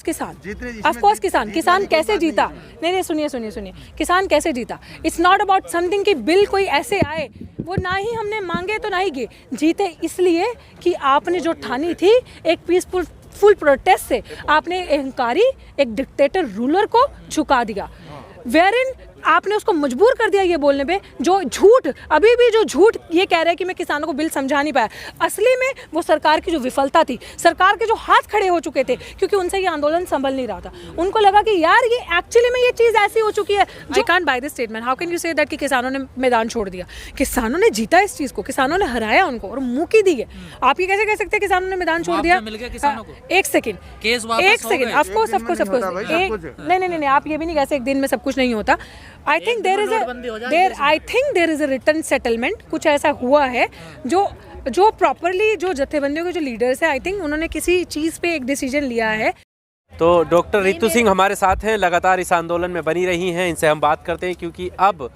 किसान, of course किसान कैसे जीता? नहीं, सुनिए, किसान कैसे जीता? इट्स नॉट अबाउट समथिंग कि बिल कोई ऐसे आए, वो ना ही हमने मांगे तो ना ही गए, जीते इसलिए कि आपने जो ठानी थी एक पीसफुल प्रोटेस्ट से आपने अहंकारी एक डिक्टेटर रूलर को झुका दिया, वेयरइन आपने उसको मजबूर कर दिया ये बोलने पे, जो झूठ अभी भी जो झूठ ये कह रहा है कि मैं किसानों को बिल समझा नहीं पाया, असली में वो सरकार की जो विफलता थी, सरकार के जो हाथ खड़े हो चुके थे, क्योंकि उनसे ये आंदोलन संभल नहीं रहा था। उनको लगा कि यार ये एक्चुअली में ये चीज़ ऐसी हो चुकी है। आई can't buy this statement, how can you say that कि किसानों ने मैदान छोड़ दिया? किसानों ने जीता इस चीज़ को, किसानों ने हराया उनको और मुँह की दी है। आप ये कैसे कह सकते हैं किसानों ने मैदान छोड़ दिया? एक सेकेंड, ऑफकोर्स नहीं, आप ये भी नहीं कह सकते एक दिन में सब कुछ नहीं होता। I think there is a written settlement, कुछ ऐसा हुआ है जो प्रॉपरली जो जत्थेबंदियों के जो लीडर्स हैं, आई थिंक उन्होंने किसी चीज़ पे एक डिसीजन लिया है। तो डॉक्टर रितु सिंह हमारे साथ हैं, लगातार इस आंदोलन में बनी रही हैं, इनसे हम बात करते हैं क्योंकि अब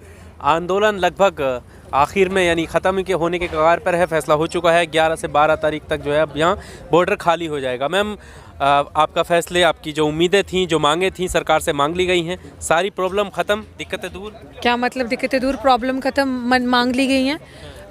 आंदोलन लगभग आखिर में यानी ख़त्म के होने के कगार पर है। फैसला हो चुका है 11 से 12 तारीख तक जो है अब यहाँ बॉर्डर खाली हो जाएगा। मैम, आपका फैसले, आपकी जो उम्मीदें थी, जो मांगे थी, सरकार से मांग ली गई हैं, सारी प्रॉब्लम ख़त्म, दिक्कतें दूर? क्या मतलब दिक्कतें दूर, प्रॉब्लम ख़त्म, मांग ली गई हैं?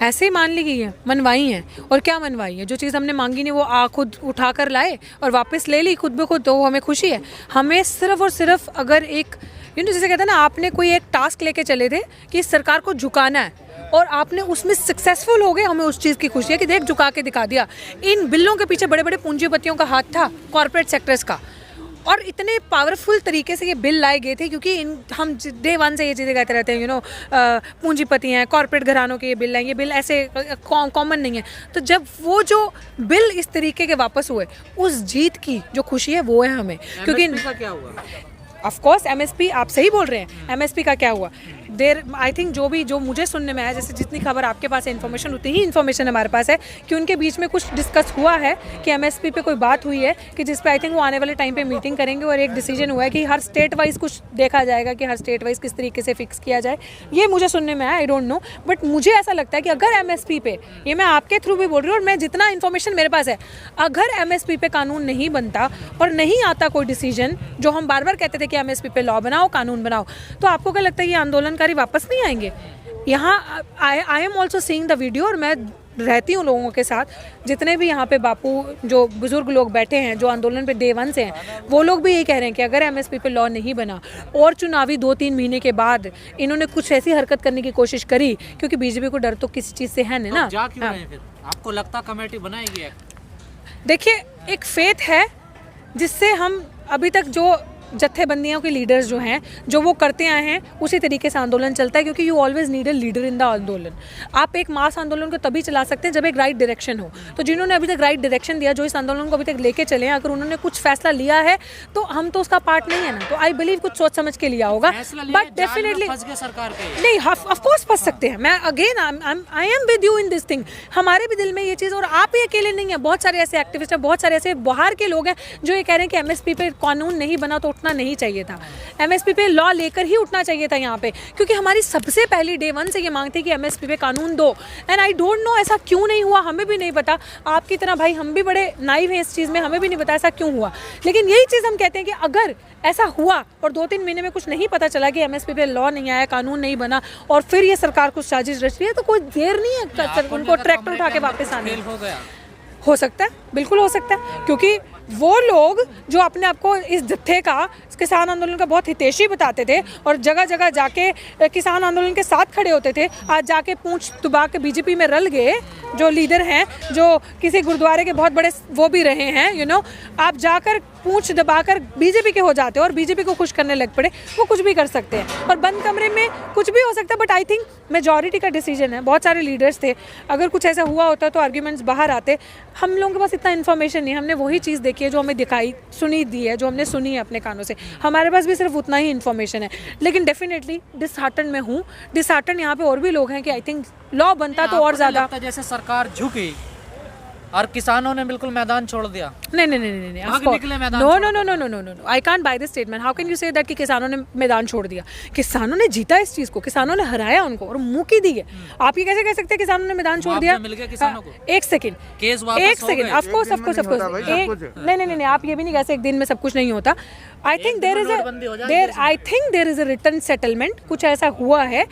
ऐसे ही मान ली गई है, मनवाई हैं। और क्या मनवाई है? जो चीज़ हमने मांगी नहीं वो खुद उठा कर लाए और वापस ले ली खुद ब खुद, तो हमें खुशी है। हमें सिर्फ और सिर्फ अगर एक जैसे कहते हैं ना, आपने कोई एक टास्क लेके चले थे कि इस सरकार को झुकाना है और आपने उसमें सक्सेसफुल हो गए, हमें उस चीज़ की खुशी है कि देख झुका के दिखा दिया। इन बिलों के पीछे बड़े बड़े पूंजीपतियों का हाथ था, कॉर्पोरेट सेक्टर्स का, और इतने पावरफुल तरीके से ये बिल लाए गए थे क्योंकि हम डे वन से ये चीज़ें कहते रहते हैं, पूंजीपति हैं, कॉर्पोरेट घरानों के ये बिल हैं, ये बिल ऐसे कॉमन नहीं है। तो जब वो जो बिल इस तरीके के वापस हुए, उस जीत की जो खुशी है वो है हमें। क्योंकि क्या हुआ? ऑफ कोर्स एमएसपी, आप सही बोल रहे हैं, एमएसपी का क्या हुआ? आई थिंक जो मुझे सुनने में आया, जैसे जितनी खबर आपके पास है इन्फॉर्मेशन, उतनी ही इन्फॉर्मेशन हमारे पास है कि उनके बीच में कुछ डिस्कस हुआ है कि एमएसपी पे कोई बात हुई है कि जिस पे आई थिंक वो आने वाले टाइम पे मीटिंग करेंगे और एक डिसीजन हुआ है कि हर स्टेट वाइज कुछ देखा जाएगा कि हर स्टेट वाइज किस तरीके से फिक्स किया जाए। ये मुझे सुनने में आया, आई डोंट नो, बट मुझे ऐसा लगता है कि अगर एमएसपी पे, ये मैं आपके थ्रू भी बोल रही हूँ और मैं जितना इन्फॉर्मेशन मेरे पास है, अगर एमएसपी पे कानून नहीं बनता और नहीं आता कोई डिसीजन, जो हम बार बार कहते थे कि एमएसपी पे लॉ बनाओ, कानून बनाओ, तो आपको क्या लगता है ये आंदोलनकारी वापस नहीं आएंगे? यहाँ I am also seeing the video, और मैं रहती हूँ लोगों के साथ, जितने भी यहाँ पे बापू जो बुजुर्ग लोग बैठे हैं जो आंदोलन पे डे वन से हैं, वो लोग भी यही कह रहे हैं कि अगर एमएसपी पे लॉ नहीं बना और चुनावी 2-3 महीने के बाद इन्होंने कुछ ऐसी हरकत करने की कोशिश करी, क्योंकि बीजेपी को डर तो किसी चीज़ से है ना। जा क्यों रहे हैं फिर? आपको लगता कमेटी बनाएगी? देखिए, एक फेथ है जिससे हम अभी तक जो जत्थेबंदियों के लीडर्स जो हैं, जो वो करते आए हैं, उसी तरीके से आंदोलन चलता है, क्योंकि you always need a leader in the आंदोलन। आप एक मास आंदोलन को तभी चला सकते हैं जब एक राइट डायरेक्शन हो। तो जिन्होंने अभी तक राइट डायरेक्शन दिया, जो इस आंदोलन को अभी तक लेके चले हैं, अगर उन्होंने कुछ फैसला लिया है तो हम तो उसका पार्ट नहीं है ना, तो आई बिलीव कुछ सोच समझ के लिया होगा। बट डेफिनेटली नहीं, ऑफ कोर्स फंस सकते हैं। मैं again I am with you in this thing. हमारे भी दिल में ये चीज़, और आप ही अकेले नहीं है, बहुत सारे ऐसे एक्टिविस्ट हैं, बहुत सारे ऐसे बाहर के लोग हैं जो ये कह रहे हैं कि एमएसपी पे कानून नहीं बना तो उठना नहीं चाहिए था, एमएसपी पे लॉ लेकर ही उठना चाहिए था यहाँ पे, क्योंकि हमारी सबसे पहली डे वन से ये मांग थी कि एमएसपी पे कानून दो। एंड आई डोंट नो ऐसा क्यों नहीं हुआ, हमें भी नहीं पता। आपकी तरह भाई हम भी बड़े नाइव हैं इस चीज़ में, हमें भी नहीं पता ऐसा क्यों हुआ। लेकिन यही चीज़ हम कहते हैं कि अगर ऐसा हुआ और 2-3 महीने में कुछ नहीं पता चला कि एमएसपी पे लॉ नहीं आया, कानून नहीं बना, और फिर ये सरकार कुछ साजिश रच रही है, तो कोई देर नहीं है उनको ट्रैक्टर उठा के वापस आने। हो सकता है, बिल्कुल हो सकता है, क्योंकि वो लोग जो अपने आप को इस जत्थे का, किसान आंदोलन का बहुत हितैषी बताते थे और जगह जगह जाके किसान आंदोलन के साथ खड़े होते थे, आज जाके पूंछ दबा के बीजेपी में रल गए। जो लीडर हैं, जो किसी गुरुद्वारे के बहुत बड़े वो भी रहे हैं, आप जाकर पूंछ दबाकर बीजेपी के हो जाते हो और बीजेपी को खुश करने लग पड़े। वो कुछ भी कर सकते हैं और बंद कमरे में कुछ भी हो सकता है, बट आई थिंक मेजॉरिटी का डिसीजन है। बहुत सारे लीडर्स थे, अगर कुछ ऐसा हुआ होता तो आर्ग्यूमेंट्स बाहर आते। हम लोगों के पास इतना इन्फॉर्मेशन नहीं, हमने वही चीज़ देखी है जो हमें दिखाई सुनी दी है, जो हमने सुनी है अपने कानों से, हमारे पास भी सिर्फ उतना ही इन्फॉर्मेशन है। लेकिन डेफिनेटली डिसहार्टन में हूँ, डिसहार्टन यहाँ पे और भी लोग हैं कि आई थिंक लॉ बनता तो और ज़्यादा। जैसे सरकार झुकी और किसानों ने बिल्कुल मैदान छोड़ दिया। नहीं भाग निकले मैदान no no no no no no no I can't buy this statement. How can you say that कि किसानों ने मैदान छोड़ दिया? किसानों ने जीता इस चीज को, किसानों ने हराया उनको और मुंह की दी है। आप ये कैसे कह सकते हैं किसानों ने मैदान छोड़ दिया? मिल गया किसानों को। एक सेकंड, केस वापस एक second, of course of course of course. नहीं, आप ये भी नहीं कह सकते एक दिन में सब कुछ नहीं होता। I think there is a return settlement, कुछ ऐसा हुआ है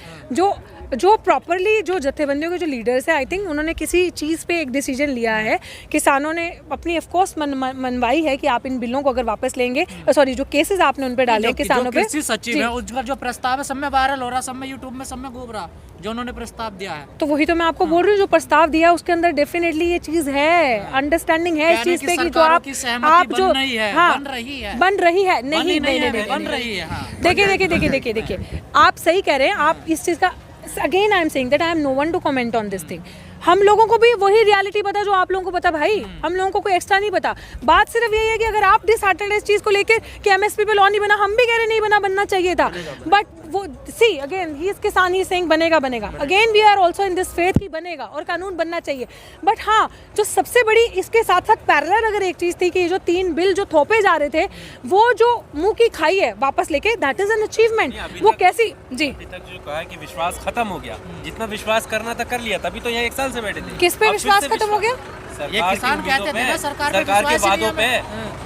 जो प्रॉपरली जो जत्थेबंदियों के जो लीडर्स हैं, आई थिंक उन्होंने किसी चीज़ पे एक डिसीजन लिया है। किसानों ने अपनी ऑफ कोर्स मनवाई है कि आप इन बिलों को अगर वापस लेंगे, सॉरी जो केसेस आपने उन पे डाले किसानों पे, सचिव है उसका जो प्रस्ताव है सब में वायरल हो रहा, सब में यूट्यूब में सब में घूम रहा, जो उन्होंने प्रस्ताव दिया है। तो वही तो मैं आपको बोल रही हूँ, जो प्रस्ताव दिया उसके अंदर डेफिनेटली ये चीज है, अंडरस्टैंडिंग है इस चीज पे कि जो आप जो बन रही है नहीं बन रही है। देखिए आप सही कह रहे हैं। आप इस चीज का again I am saying that I am no one to comment on this thing. हम लोगों को भी वही रियलिटी पता जो आप लोगों को पता भाई, हम लोगों को कोई एक्स्ट्रा नहीं पता। बात सिर्फ यही है कि अगर आप डिसहार्टेंड इस चीज को लेकर कि एमएसपी पे लॉ नहीं बना, हम भी कह रहे नहीं बनना चाहिए था, बट वो सी अगेन ही इज किसान ही सेइंग बनेगा again we are also in this faith कि बनेगा और कानून बनना चाहिए। बट हाँ, जो सबसे बड़ी इसके साथ साथ पैरेलल अगर एक चीज थी कि जो 3 बिल जो थोपे जा रहे थे वो जो मुंह की खाई है वापस लेके, दैट इज एन अचीवमेंट। वो कैसी जी अभी तक जो कहा है कि विश्वास खत्म हो गया, जितना विश्वास करना था कर लिया, तभी तो यहाँ 1 साल से बैठे थे। किस पे विश्वास खत्म हो गया? ये किसान कहते थे ना सरकार के वादों पे,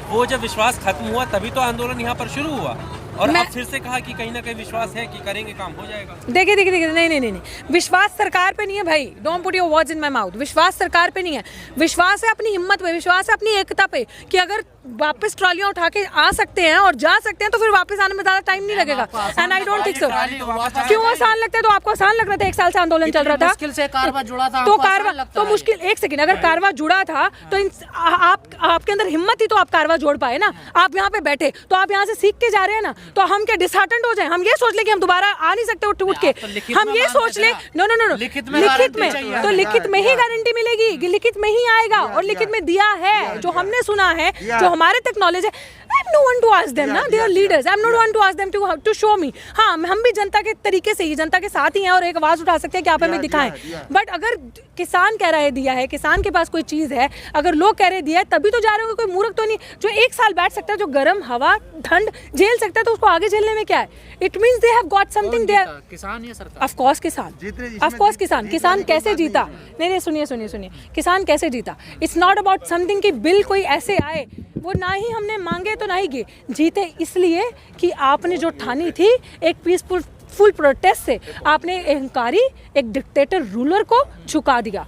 वो जब विश्वास खत्म हुआ तभी तो आंदोलन यहाँ पर शुरू हुआ, और अब फिर से कहा कि कहीं ना कहीं विश्वास है कि करेंगे, काम हो जाएगा। देखिए नहीं, विश्वास सरकार पे नहीं है भाई, don't put your words in my mouth. विश्वास सरकार पे नहीं है, विश्वास है अपनी हिम्मत पे, विश्वास है अपनी एकता पे कि अगर वापस ट्रॉलियां उठा के आ सकते हैं और जा सकते हैं तो फिर वापस आने में ज्यादा टाइम नहीं लगेगा। And I don't think so. क्यों आसान लगता है? तो आपको आसान लग रहा था, 1 साल से आंदोलन चल रहा था, मुश्किल से कारवा जुड़ा था, तो कारवा तो मुश्किल, एक सेकंड, अगर कारवा जुड़ा था तो आपके अंदर हिम्मत ही तो आप कारवा जोड़ पाए ना। आप यहाँ पे बैठे तो आप यहाँ से सीख के जा रहे हैं ना, तो हम क्या डिसहार्टेंड हो जाए? हम ये सोच ले कि हम दोबारा आ नहीं सकते उठ के, हम ये सोच ले नो लिखित में तो लिखित में ही गारंटी मिलेगी, लिखित में ही आएगा, और लिखित में दिया है, जो हमने सुना है, जो हमारे तक नॉलेज है। I'm no one to ask them ना, they are leaders. I'm not one to ask them to show me. हाँ, हम भी जनता के तरीके से ही, जनता के साथ ही हैं और एक आवाज उठा सकते हैं कि आप हमें दिखाएं। बट अगर किसान कह रहा है दिया है, किसान के पास कोई चीज है, अगर लोग कह रहे दिया है, तभी तो जा रहे हो। कोई मूर्ख तो नहीं जो 1 साल बैठ सकता है, जो गर्म हवा ठंड झेल सकता है, तो उसको आगे झेलने में क्या है? It means they have got something there. किसान या सरकार? ऑफ कोर्स किसान किसान कैसे जीता? नहीं, सुनिए, किसान कैसे जीता? इट्स नॉट अबाउट समथिंग कि बिल कोई ऐसे आए, वो ना ही हमने मांगे तो ना ही गए, जीते इसलिए कि आपने जो ठानी थी एक पीसफुल प्रोटेस्ट से आपने अहंकारी एक डिक्टेटर रूलर को झुका दिया,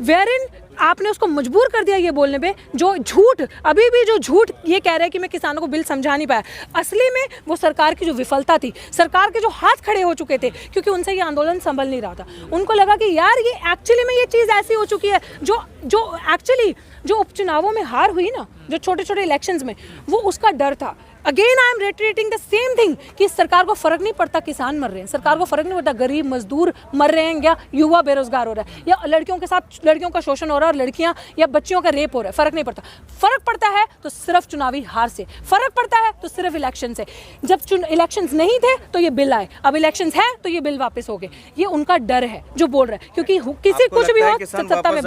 वेयरइन आपने उसको मजबूर कर दिया ये बोलने पे, जो झूठ अभी भी जो झूठ ये कह रहे हैं कि मैं किसानों को बिल समझा नहीं पाया, असली में वो सरकार की जो विफलता थी, सरकार के जो हाथ खड़े हो चुके थे, क्योंकि उनसे ये आंदोलन संभल नहीं रहा था। उनको लगा कि यार ये एक्चुअली में ये चीज़ ऐसी हो चुकी है, जो एक्चुअली जो उपचुनावों में हार हुई ना, जो छोटे छोटे इलेक्शंस में, वो उसका डर था। Again I am reiterating the same thing कि सरकार को फर्क नहीं पड़ता किसान मर रहे हैं, सरकार को फर्क नहीं पड़ता गरीब मजदूर मर रहे हैं, या युवा बेरोजगार हो रहा है, या लड़कियों के साथ लड़कियों का शोषण हो रहा है, और लड़कियां या बच्चियों का रेप हो रहा है, फर्क नहीं पड़ता। फर्क पड़ता है तो सिर्फ चुनावी हार से, फर्क पड़ता है तो सिर्फ इलेक्शन से। जब इलेक्शंस नहीं थे तो ये बिल आए, अब इलेक्शंस है तो ये बिल वापस हो गए। ये उनका डर है जो बोल रहा है, क्योंकि किसी कुछ भी हो सत्ता में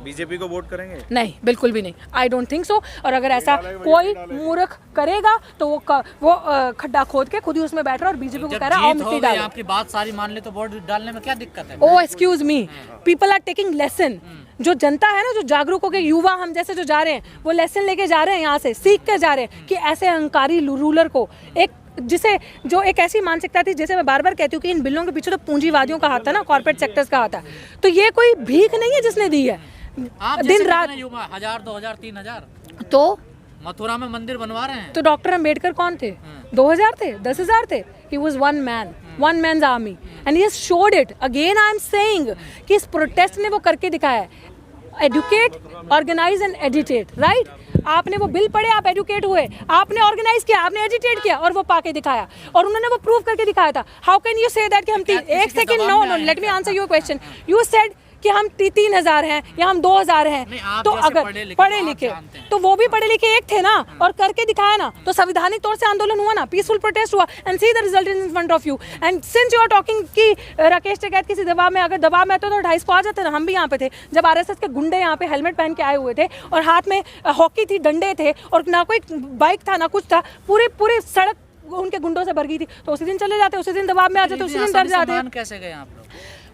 बीजेपी को वोट करेंगे? नहीं, बिल्कुल भी नहीं, आई डोंट थिंक सो। और अगर ऐसा कोई मूर्ख करेगा तो वो खड्डा खोद के खुद ही उसमें बैठ रहा है और बीजेपी को कह रहा है आओ मिट्टी डालो। आपकी बात सारी मान ले तो वोट डालने में क्या दिक्कत है? Oh excuse me, people are taking lesson. जो जनता है ना, जो जागरूक हो गए, युवा हम जैसे जो जा रहे हैं, वो लेसन लेके जा रहे हैं, यहाँ से सीख कर जा रहे हैं कि ऐसे अहंकारी रूलर को एक जिसे जो एक ऐसी मानसिकता थी, जैसे मैं बार बार कहती हूँ कि इन बिलों के पीछे तो पूंजीवादियों का हाथ था ना, कॉर्पोरेट सेक्टर्स का हाथ है। तो ये कोई भीख नहीं है जिसने दी है दिन रात 1000 2000 3000। तो मथुरा में मंदिर बनवा रहे हैं। तो डॉक्टर अंबेडकर कौन थे? 2000 थे, 10,000 थे। He was one man's army and he has showed it. Again I am saying कि इस प्रोटेस्ट ने वो करके दिखाया है, educate, organise and agitate, right? आपने वो बिल पढ़े, आप एडुकेट हुए, आपने ऑर्गेनाइज किया, आपने एजिटेट किया, और वो पाके दिखाया, और उन्होंने वो प्रूव करके दिखाया था। How can you say that कि हम एक second, no let me answer your question. You said कि हम 3,000 हैं या हम 2,000 हैं, नहीं, आप तो जैसे अगर पढ़े पढ़े लिखे तो आप लिखे जानते हैं। तो वो भी पढ़े लिखे एक थे ना, और करके दिखाया ना, तो संवैधानिक तौर से आंदोलन हुआ ना, पीसफुल प्रोटेस्ट हुआ, and see the result in front of you. And since you are talking कि राकेश टिकैत किसी दबाव में, अगर दबाव में तो 250 को आ जाते ना। हम भी यहाँ पे थे जब आरएसएस के गुंडे यहाँ पे हेलमेट पहन के आए हुए थे और हाथ में हॉकी थी, डंडे थे, और ना कोई बाइक था ना कुछ था, पूरी सड़क उनके गुंडों से भर गई थी। तो उसी दिन चले जाते, उसी दिन दबाव में आ जाते, उसी दिन डर जाते। मान कैसे गए आप लोग?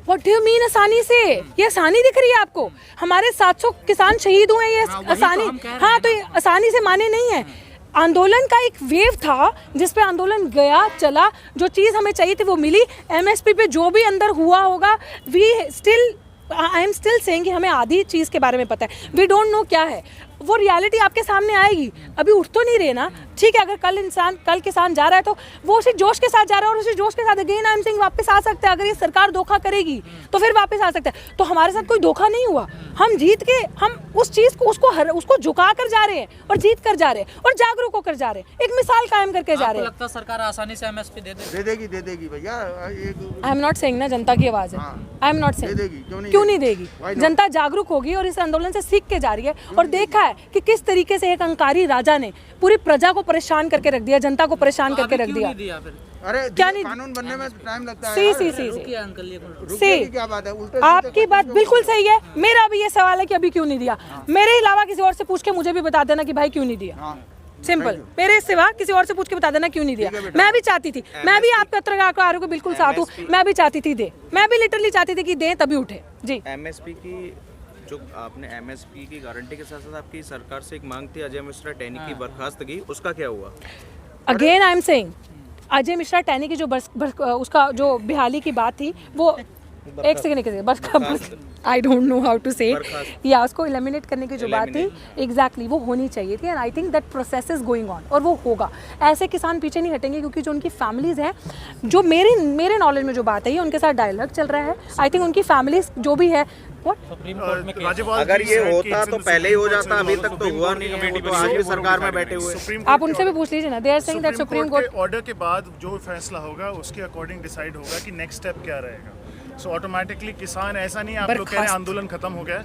What do you mean आसानी से? ये आसानी दिख रही है आपको? हमारे 700 किसान शहीद हुए, ये हाँ, वही तो आसानी? हम कह रहे हाँ, हैं तो ये आसानी से माने नहीं है। आंदोलन का एक वेव था जिस पे आंदोलन गया चला, जो चीज़ हमें चाहिए थी वो मिली। एमएसपी पे जो भी अंदर हुआ होगा, we still, I am still saying कि हमें आधी चीज़ के बारे में पता है, वी डोंट नो क्या है। वो रियलिटी आपके सामने आएगी, अभी उठ तो नहीं रहे ना। ठीक है, अगर कल किसान जा रहा है तो वो उसी जोश के साथ जा रहा है, और उसी जोश के साथ अगेन आई एम सेइंग वापस आ सकते हैं। अगर ये सरकार धोखा करेगी तो फिर वापस आ सकते हैं। तो हमारे साथ कोई धोखा नहीं हुआ, हम जीत के, हम उस चीज़ को उसको झुका कर जा रहे हैं और जीत कर जा रहे हैं और जागरूक होकर जा रहे हैं, एक मिसाल कायम करके जा आपको रहे हैं। लगता है सरकार आसानी से एमएसपी दे दे देगी भैया। आई एम नॉट सेइंग ना, जनता की आवाज़ है, I am not they saying देगी, क्यों नहीं देगी। जनता जागरूक होगी और इस आंदोलन से सीख के जा रही है, और देखा है कि किस तरीके से एक अहंकारी राजा ने पूरी प्रजा को परेशान करके रख दिया, जनता को परेशान करके रख दिया। दिया फिर अरे क्या नहीं- कानून बनने में टाइम लगता है सी यार। सी सी सी रुकिए अंकल, ये रुकिए की क्या बात है? उल्टे आपकी सीधे बात कुछ बिल्कुल सही है। मेरा भी ये सवाल है कि अभी क्यों नहीं दिया। मेरे अलावा किसी और से पूछ के मुझे भी बता देना कि भाई क्यों नहीं दिया। हाँ, सिंपल, मेरे सिवा किसी और से पूछ के बता देना क्यों नहीं दिया। मैं भी चाहती थी, मैं भी आप पत्रकारों को बिल्कुल साथ हूँ, मैं भी चाहती थी दे, मैं भी लिटरली चाहती थी कि दें तभी उठे जी। एमएसपी की जो आपने एमएसपी की गारंटी के साथ साथ आपकी सरकार से एक मांग थी अजय मिश्रा टैनी की बर्खास्तगी, उसका क्या हुआ? Again I am saying, Ajay Mishra Teni की जो उसका जो बेहाली की बात थी, वो एक सेकंड बस I don't know how to say, या उसको एलिमिनेट करने की जो बात थी, एग्जैक्टली वो होनी चाहिए थी। And I think that process is going on, और वो होगा। ऐसे किसान पीछे नहीं हटेंगे, क्योंकि जो उनकी फैमिलीज हैं, जो मेरे नॉलेज में जो बात है, उनके साथ डायलॉग चल रहा है। आई थिंक उनकी फैमिलीज जो भी है, अगर ये होता तो पहले ही हो जाता, अभी तक तो हुआ नहीं है, वो तो आज भी सरकार में बैठे हुए। आप उनसे भी पूछ लीजिए ना, they are saying that supreme court order के बाद जो फैसला होगा उसके अकॉर्डिंग डिसाइड होगा कि नेक्स्ट स्टेप क्या रहेगा। सो ऑटोमेटिकली किसान, ऐसा नहीं आप लोग कह रहे हैं आंदोलन खत्म हो गया है।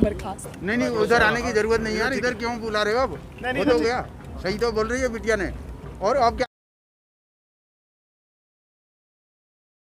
बर्खास्त। नहीं उधर आने की जरूरत नहीं यार, इधर क्यों बुला रहे हो? अब नहीं, हो तो गया, सही तो बोल रही है बिटिया ने। और आप क्या